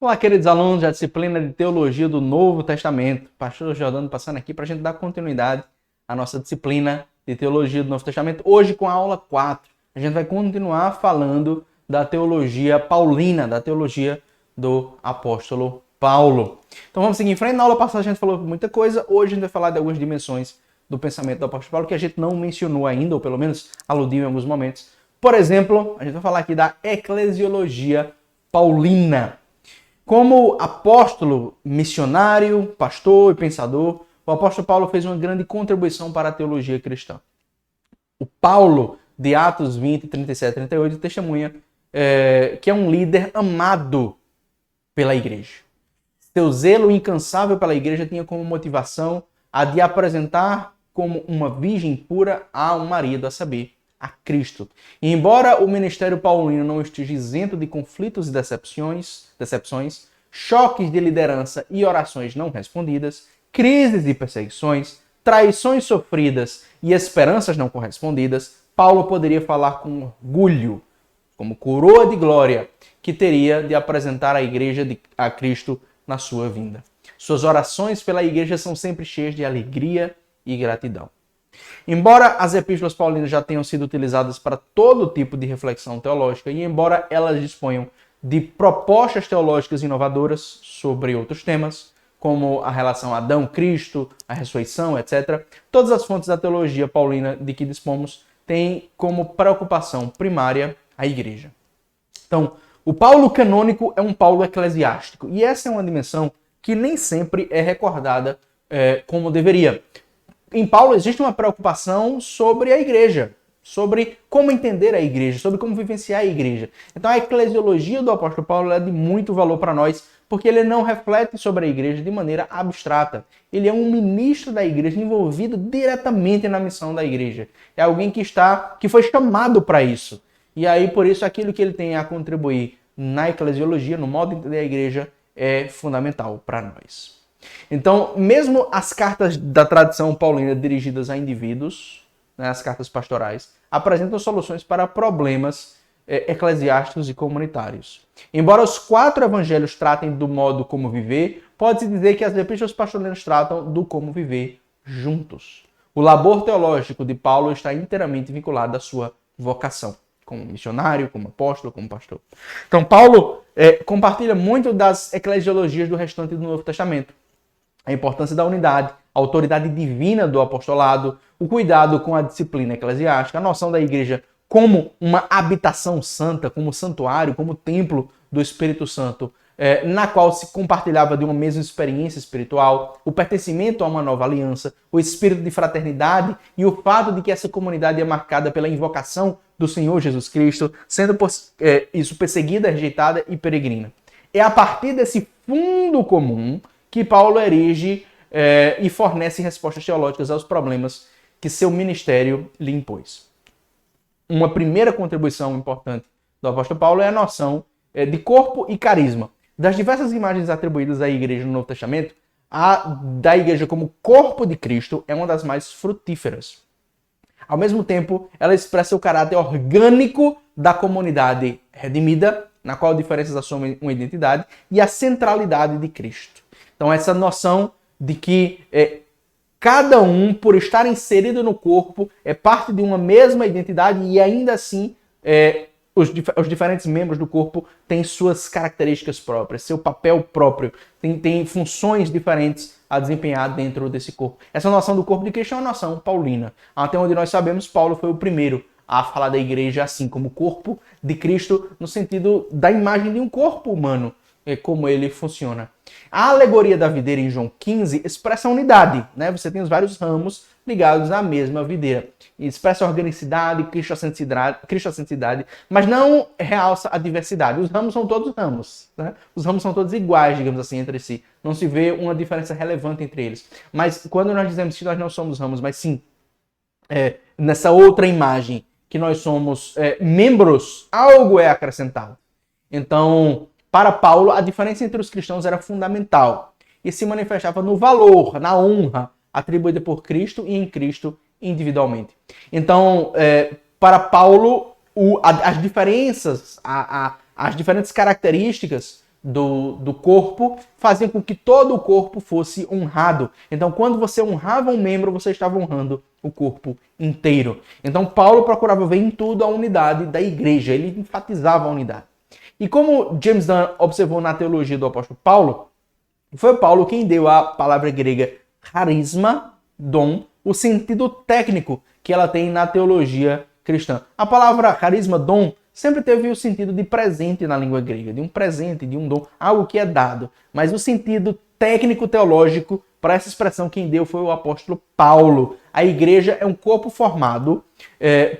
Olá, queridos alunos da disciplina de Teologia do Novo Testamento. Pastor Jordano passando aqui para a gente dar continuidade à nossa disciplina de Teologia do Novo Testamento. Hoje com a aula 4, a gente vai continuar falando da teologia paulina, da teologia do apóstolo Paulo. Então vamos seguir em frente. Na aula passada a gente falou muita coisa, hoje a gente vai falar de algumas dimensões do pensamento do apóstolo Paulo que a gente não mencionou ainda, ou pelo menos aludiu em alguns momentos. Por exemplo, a gente vai falar aqui da eclesiologia paulina. Como apóstolo, missionário, pastor e pensador, o apóstolo Paulo fez uma grande contribuição para a teologia cristã. O Paulo, de Atos 20, 37 e 38, testemunha que é um líder amado pela igreja. Seu zelo incansável pela igreja tinha como motivação a de apresentar como uma virgem pura a um marido, a saber, a Cristo. E embora o ministério paulino não esteja isento de conflitos e decepções, choques de liderança e orações não respondidas, crises e perseguições, traições sofridas e esperanças não correspondidas, Paulo poderia falar com orgulho, como coroa de glória, que teria de apresentar a igreja a Cristo na sua vinda. Suas orações pela igreja são sempre cheias de alegria e gratidão. Embora as epístolas paulinas já tenham sido utilizadas para todo tipo de reflexão teológica e embora elas disponham de propostas teológicas inovadoras sobre outros temas, como a relação Adão-Cristo, a ressurreição, etc., todas as fontes da teologia paulina de que dispomos têm como preocupação primária a igreja. Então, o Paulo canônico é um Paulo eclesiástico e essa é uma dimensão que nem sempre é recordada como deveria. Em Paulo existe uma preocupação sobre a igreja, sobre como entender a igreja, sobre como vivenciar a igreja. Então a eclesiologia do apóstolo Paulo é de muito valor para nós, porque ele não reflete sobre a igreja de maneira abstrata. Ele é um ministro da igreja envolvido diretamente na missão da igreja. É alguém que foi chamado para isso. E aí, por isso, aquilo que ele tem a contribuir na eclesiologia, no modo de entender a igreja, é fundamental para nós. Então, mesmo as cartas da tradição paulina dirigidas a indivíduos, né, as cartas pastorais, apresentam soluções para problemas eclesiásticos e comunitários. Embora os 4 evangelhos tratem do modo como viver, pode-se dizer que as epístolas pastorais tratam do como viver juntos. O labor teológico de Paulo está inteiramente vinculado à sua vocação, como missionário, como apóstolo, como pastor. Então, Paulo compartilha muito das eclesiologias do restante do Novo Testamento. A importância da unidade, a autoridade divina do apostolado, o cuidado com a disciplina eclesiástica, a noção da igreja como uma habitação santa, como santuário, como templo do Espírito Santo, na qual se compartilhava de uma mesma experiência espiritual, o pertencimento a uma nova aliança, o espírito de fraternidade e o fato de que essa comunidade é marcada pela invocação do Senhor Jesus Cristo, sendo isso perseguida, rejeitada e peregrina. É a partir desse fundo comum que Paulo erige e fornece respostas teológicas aos problemas que seu ministério lhe impôs. Uma primeira contribuição importante do apóstolo Paulo é a noção de corpo e carisma. Das diversas imagens atribuídas à igreja no Novo Testamento, a da igreja como corpo de Cristo é uma das mais frutíferas. Ao mesmo tempo, ela expressa o caráter orgânico da comunidade redimida, na qual diferenças assumem uma identidade, e a centralidade de Cristo. Então, essa noção de que cada um, por estar inserido no corpo, é parte de uma mesma identidade e ainda assim os diferentes membros do corpo têm suas características próprias, seu papel próprio, tem funções diferentes a desempenhar dentro desse corpo. Essa noção do corpo de Cristo é uma noção paulina. Até onde nós sabemos, Paulo foi o primeiro a falar da igreja assim, como corpo de Cristo, no sentido da imagem de um corpo humano, como ele funciona. A alegoria da videira em João 15 expressa a unidade, né? Você tem os vários ramos ligados à mesma videira. E expressa a organicidade, cristocentricidade, mas não realça a diversidade. Os ramos são todos ramos, né? Os ramos são todos iguais, digamos assim, entre si. Não se vê uma diferença relevante entre eles. Mas quando nós dizemos que nós não somos ramos, mas sim, nessa outra imagem, que nós somos membros, algo é acrescentado. Então, para Paulo, a diferença entre os cristãos era fundamental e se manifestava no valor, na honra atribuída por Cristo e em Cristo individualmente. Então, para Paulo, as diferenças, as diferentes características do corpo faziam com que todo o corpo fosse honrado. Então, quando você honrava um membro, você estava honrando o corpo inteiro. Então, Paulo procurava ver em tudo a unidade da igreja. Ele enfatizava a unidade. E como James Dunn observou na teologia do apóstolo Paulo, foi Paulo quem deu à palavra grega carisma, dom, o sentido técnico que ela tem na teologia cristã. A palavra carisma, dom, sempre teve o sentido de presente na língua grega, de um presente, de um dom, algo que é dado. Mas o sentido técnico-teológico para essa expressão quem deu foi o apóstolo Paulo. A igreja é um corpo formado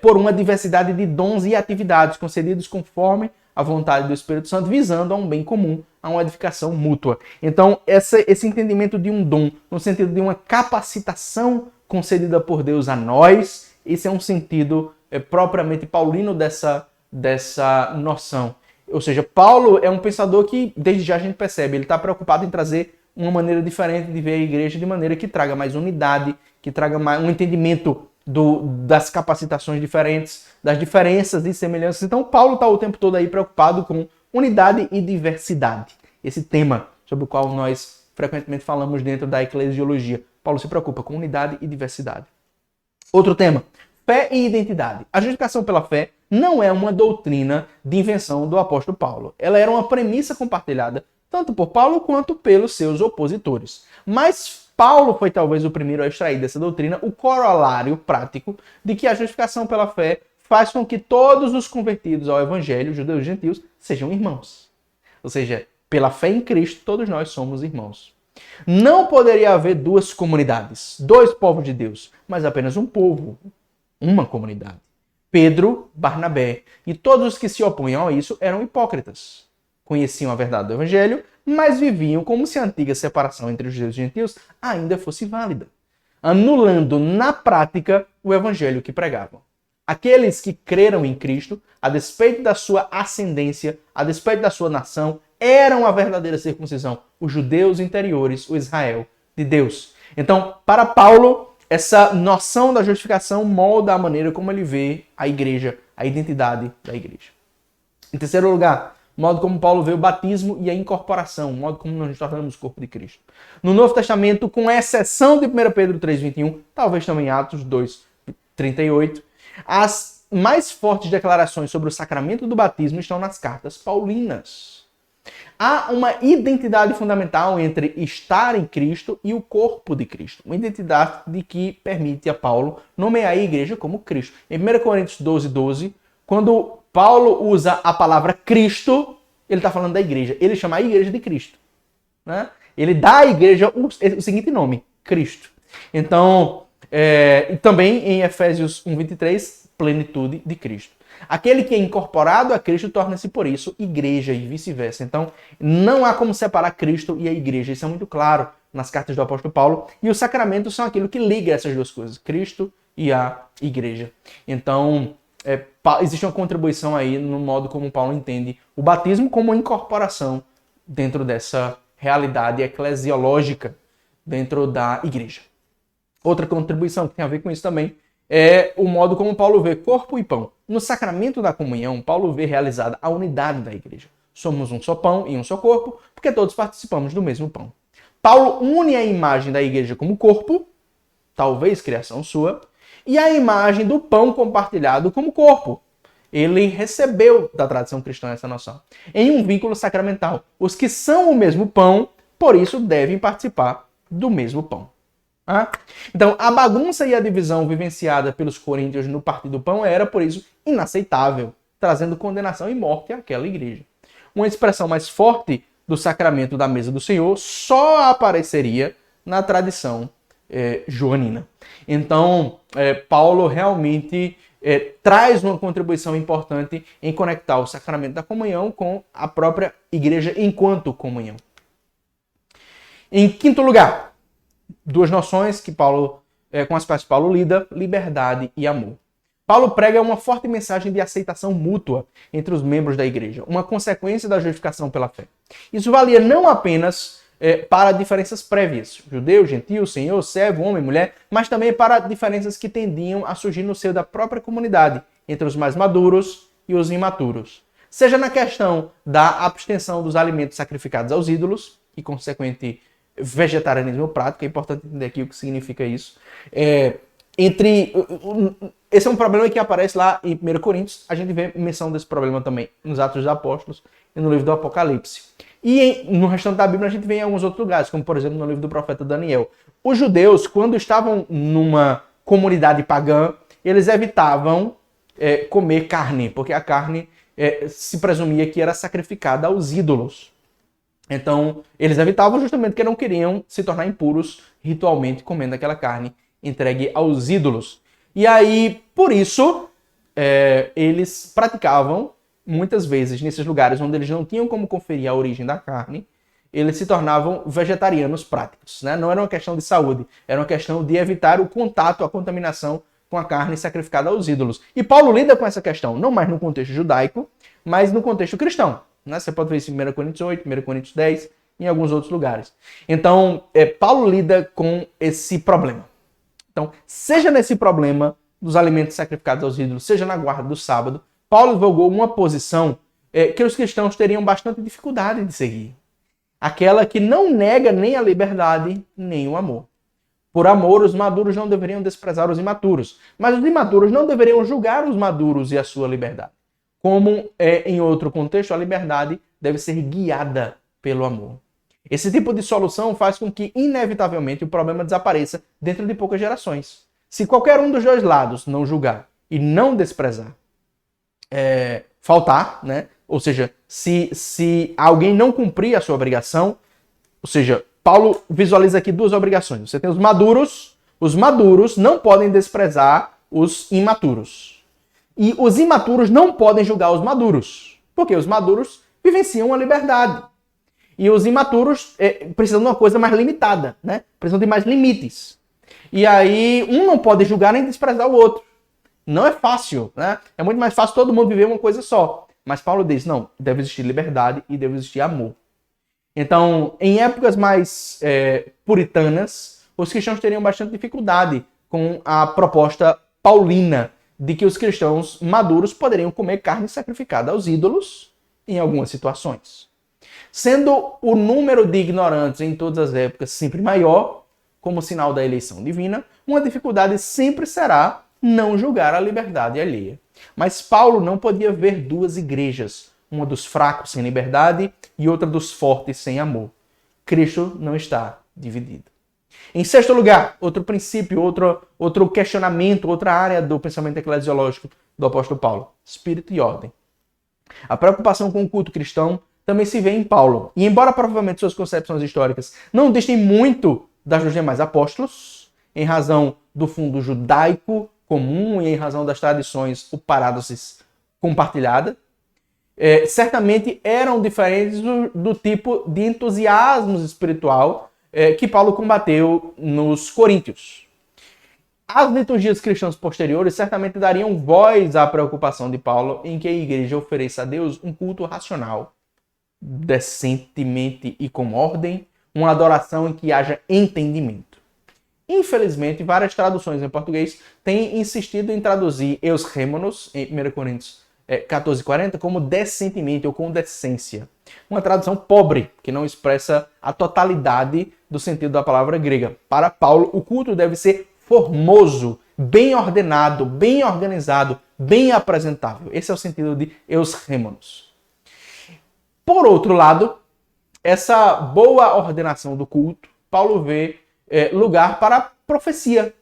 por uma diversidade de dons e atividades concedidos conforme a vontade do Espírito Santo, visando a um bem comum, a uma edificação mútua. Então, esse entendimento de um dom, no sentido de uma capacitação concedida por Deus a nós, esse é um sentido propriamente paulino dessa noção. Ou seja, Paulo é um pensador que, desde já a gente percebe, ele está preocupado em trazer uma maneira diferente de ver a igreja, de maneira que traga mais unidade, que traga mais um entendimento das capacitações diferentes, das diferenças e semelhanças. Então, Paulo está o tempo todo aí preocupado com unidade e diversidade. Esse tema sobre o qual nós frequentemente falamos dentro da eclesiologia. Paulo se preocupa com unidade e diversidade. Outro tema, fé e identidade. A justificação pela fé não é uma doutrina de invenção do apóstolo Paulo. Ela era uma premissa compartilhada tanto por Paulo quanto pelos seus opositores. Mas Paulo foi talvez o primeiro a extrair dessa doutrina o corolário prático de que a justificação pela fé faz com que todos os convertidos ao evangelho, judeus e gentios, sejam irmãos. Ou seja, pela fé em Cristo, todos nós somos irmãos. Não poderia haver duas comunidades, dois povos de Deus, mas apenas um povo, uma comunidade. Pedro, Barnabé e todos os que se opunham a isso eram hipócritas. Conheciam a verdade do evangelho, mas viviam como se a antiga separação entre os judeus e gentios ainda fosse válida, anulando na prática o evangelho que pregavam. Aqueles que creram em Cristo, a despeito da sua ascendência, a despeito da sua nação, eram a verdadeira circuncisão, os judeus interiores, o Israel de Deus. Então, para Paulo, essa noção da justificação molda a maneira como ele vê a igreja, a identidade da igreja. Em terceiro lugar, o modo como Paulo vê o batismo e a incorporação, o modo como nós nos tornamos o corpo de Cristo. No Novo Testamento, com exceção de 1 Pedro 3,21, talvez também Atos 2,38, as mais fortes declarações sobre o sacramento do batismo estão nas cartas paulinas. Há uma identidade fundamental entre estar em Cristo e o corpo de Cristo. Uma identidade que permite a Paulo nomear a igreja como Cristo. Em 1 Coríntios 12:12, quando Paulo usa a palavra Cristo, ele está falando da igreja. Ele chama a igreja de Cristo. Né? Ele dá à igreja o seguinte nome, Cristo. Então, também em Efésios 1:23, plenitude de Cristo. Aquele que é incorporado a Cristo torna-se, por isso, igreja e vice-versa. Então, não há como separar Cristo e a igreja. Isso é muito claro nas cartas do apóstolo Paulo. E os sacramentos são aquilo que liga essas duas coisas, Cristo e a igreja. Então, existe uma contribuição aí no modo como Paulo entende o batismo como uma incorporação dentro dessa realidade eclesiológica dentro da igreja. Outra contribuição que tem a ver com isso também é o modo como Paulo vê corpo e pão. No sacramento da comunhão, Paulo vê realizada a unidade da igreja. Somos um só pão e um só corpo, porque todos participamos do mesmo pão. Paulo une a imagem da igreja como corpo, talvez criação sua, e a imagem do pão compartilhado como corpo. Ele recebeu da tradição cristã essa noção. Em um vínculo sacramental, os que são o mesmo pão, por isso devem participar do mesmo pão. Então, a bagunça e a divisão vivenciada pelos coríntios no partir do pão era, por isso, inaceitável, trazendo condenação e morte àquela igreja. Uma expressão mais forte do sacramento da mesa do Senhor só apareceria na tradição joanina. Então, Paulo realmente traz uma contribuição importante em conectar o sacramento da comunhão com a própria igreja enquanto comunhão. Em quinto lugar, duas noções que Paulo, com as quais Paulo lida, liberdade e amor. Paulo prega uma forte mensagem de aceitação mútua entre os membros da igreja, uma consequência da justificação pela fé. Isso valia não apenas para diferenças prévias, judeu, gentio, senhor, servo, homem, mulher, mas também para diferenças que tendiam a surgir no seio da própria comunidade, entre os mais maduros e os imaturos. seja na questão da abstenção dos alimentos sacrificados aos ídolos e consequente vegetarianismo prático. É importante entender aqui o que significa isso. Esse é um problema que aparece lá em 1 Coríntios. A gente vê menção desse problema também nos Atos dos Apóstolos e no livro do Apocalipse. E no restante da Bíblia a gente vê em alguns outros lugares, como por exemplo no livro do profeta Daniel. Os judeus, quando estavam numa comunidade pagã, eles evitavam comer carne, porque a carne se presumia que era sacrificada aos ídolos. Então, eles evitavam justamente porque não queriam se tornar impuros ritualmente comendo aquela carne entregue aos ídolos. E aí, por isso, eles praticavam, muitas vezes, nesses lugares onde eles não tinham como conferir a origem da carne, eles se tornavam vegetarianos práticos, né? Não era uma questão de saúde, era uma questão de evitar o contato, a contaminação com a carne sacrificada aos ídolos. E Paulo lida com essa questão, não mais no contexto judaico, mas no contexto cristão. Né? Você pode ver isso em 1 Coríntios 8, 1 Coríntios 10, em alguns outros lugares. Então, Paulo lida com esse problema. Então, seja nesse problema dos alimentos sacrificados aos ídolos, seja na guarda do sábado, Paulo divulgou uma posição que os cristãos teriam bastante dificuldade de seguir. Aquela que não nega nem a liberdade, nem o amor. Por amor, os maduros não deveriam desprezar os imaturos, mas os imaturos não deveriam julgar os maduros e a sua liberdade. Como em outro contexto, a liberdade deve ser guiada pelo amor. Esse tipo de solução faz com que, inevitavelmente, o problema desapareça dentro de poucas gerações. Se qualquer um dos dois lados não julgar e não desprezar, faltar, né? Ou seja, se alguém não cumprir a sua obrigação, ou seja, Paulo visualiza aqui duas obrigações. Você tem os maduros não podem desprezar os imaturos. E os imaturos não podem julgar os maduros, porque os maduros vivenciam a liberdade. E os imaturos precisam de uma coisa mais limitada, né? Precisam de mais limites. E aí, um não pode julgar nem desprezar o outro. Não é fácil, né? É muito mais fácil todo mundo viver uma coisa só. Mas Paulo diz, não, deve existir liberdade e deve existir amor. Então, em épocas mais puritanas, os cristãos teriam bastante dificuldade com a proposta paulina de que os cristãos maduros poderiam comer carne sacrificada aos ídolos em algumas situações. Sendo o número de ignorantes em todas as épocas sempre maior, como sinal da eleição divina, uma dificuldade sempre será não julgar a liberdade alheia. Mas Paulo não podia ver duas igrejas, uma dos fracos sem liberdade e outra dos fortes sem amor. Cristo não está dividido. Em sexto lugar, outro princípio, outro questionamento, outra área do pensamento eclesiológico do apóstolo Paulo: espírito e ordem. A preocupação com o culto cristão também se vê em Paulo. E embora provavelmente suas concepções históricas não distem muito das dos demais apóstolos, em razão do fundo judaico comum e em razão das tradições parádoxes compartilhada, certamente eram diferentes do tipo de entusiasmo espiritual que Paulo combateu nos Coríntios. As liturgias cristãs posteriores certamente dariam voz à preocupação de Paulo em que a igreja ofereça a Deus um culto racional, decentemente e com ordem, uma adoração em que haja entendimento. Infelizmente, várias traduções em português têm insistido em traduzir eus rêmonos, em 1 Coríntios 14:40, como decentemente ou com decência. Uma tradução pobre, que não expressa a totalidade do sentido da palavra grega. Para Paulo, o culto deve ser formoso, bem ordenado, bem organizado, bem apresentável. Esse é o sentido de eus rêmonos. Por outro lado, essa boa ordenação do culto, Paulo vê lugar para a profecia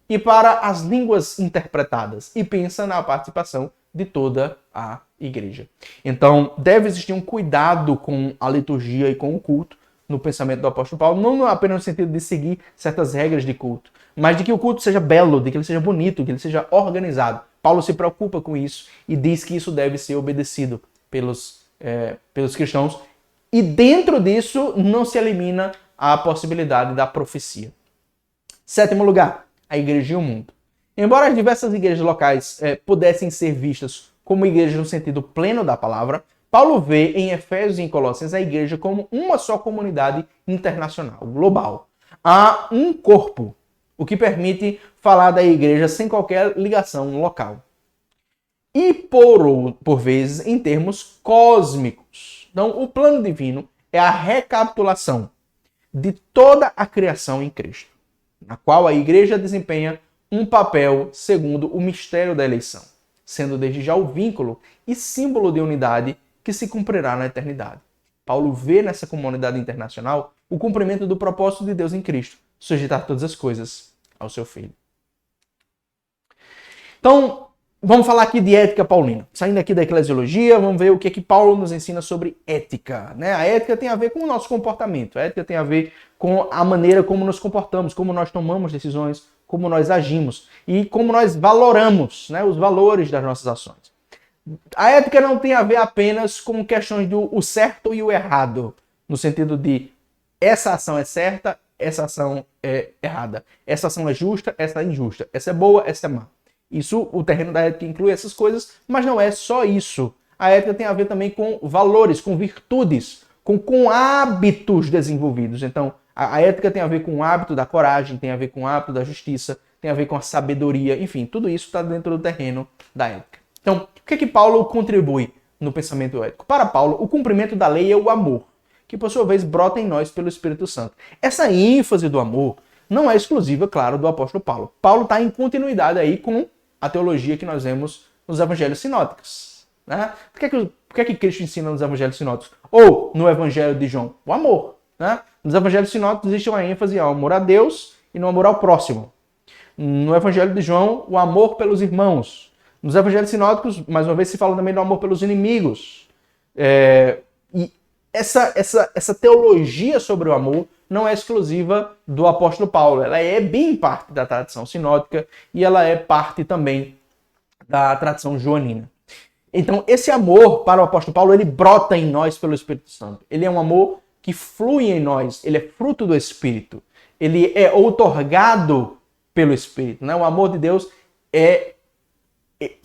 e para as línguas interpretadas e pensa na participação de toda a igreja. Então, deve existir um cuidado com a liturgia e com o culto no pensamento do apóstolo Paulo, não apenas no sentido de seguir certas regras de culto, mas de que o culto seja belo, de que ele seja bonito, que ele seja organizado. Paulo se preocupa com isso e diz que isso deve ser obedecido pelos cristãos. E dentro disso não se elimina a possibilidade da profecia. Sétimo lugar, a igreja e o mundo. Embora as diversas igrejas locais pudessem ser vistas como igrejas no sentido pleno da palavra, Paulo vê em Efésios e em Colossenses a igreja como uma só comunidade internacional, global. Há um corpo, o que permite falar da igreja sem qualquer ligação local. e por vezes em termos cósmicos. Então, o plano divino é a recapitulação de toda a criação em Cristo, na qual a igreja desempenha um papel segundo o mistério da eleição, sendo desde já o vínculo e símbolo de unidade que se cumprirá na eternidade. Paulo vê nessa comunidade internacional o cumprimento do propósito de Deus em Cristo, sujeitar todas as coisas ao seu Filho. Então, vamos falar aqui de ética paulina. Saindo aqui da eclesiologia, vamos ver o que é que Paulo nos ensina sobre ética. Né? A ética tem a ver com o nosso comportamento. A ética tem a ver com a maneira como nos comportamos, como nós tomamos decisões, como nós agimos e como nós valoramos, né, os valores das nossas ações. A ética não tem a ver apenas com questões do o certo e o errado, no sentido de essa ação é certa, essa ação é errada, essa ação é justa, essa é injusta, essa é boa, essa é má. Isso, o terreno da ética inclui essas coisas, mas não é só isso. A ética tem a ver também com valores, com virtudes, com hábitos desenvolvidos. Então, a ética tem a ver com o hábito da coragem, tem a ver com o hábito da justiça, tem a ver com a sabedoria, enfim, tudo isso está dentro do terreno da ética. Então, o que é que Paulo contribui no pensamento ético? Para Paulo, o cumprimento da lei é o amor, que por sua vez brota em nós pelo Espírito Santo. Essa ênfase do amor não é exclusiva, claro, do apóstolo Paulo. Paulo está em continuidade aí com a teologia que nós vemos nos evangelhos sinóticos. Né? Por que é que Cristo ensina nos evangelhos sinóticos? Ou no evangelho de João? O amor. Né? Nos evangelhos sinóticos existe uma ênfase ao amor a Deus e no amor ao próximo. No evangelho de João, o amor pelos irmãos. Nos evangelhos sinóticos, mais uma vez, se fala também do amor pelos inimigos. E essa teologia sobre o amor não é exclusiva do apóstolo Paulo. Ela é bem parte da tradição sinótica e ela é parte também da tradição joanina. Então, esse amor para o apóstolo Paulo, ele brota em nós pelo Espírito Santo. Ele é um amor que flui em nós, ele é fruto do Espírito. Ele é outorgado pelo Espírito. Né? O amor de Deus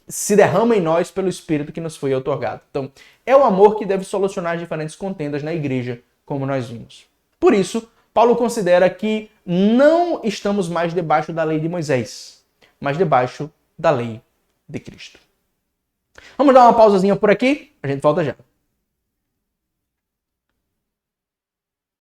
se derrama em nós pelo Espírito que nos foi outorgado. Então, é o amor que deve solucionar as diferentes contendas na igreja, como nós vimos. Por isso, Paulo considera que não estamos mais debaixo da lei de Moisés, mas debaixo da lei de Cristo. Vamos dar uma pausazinha por aqui, a gente volta já.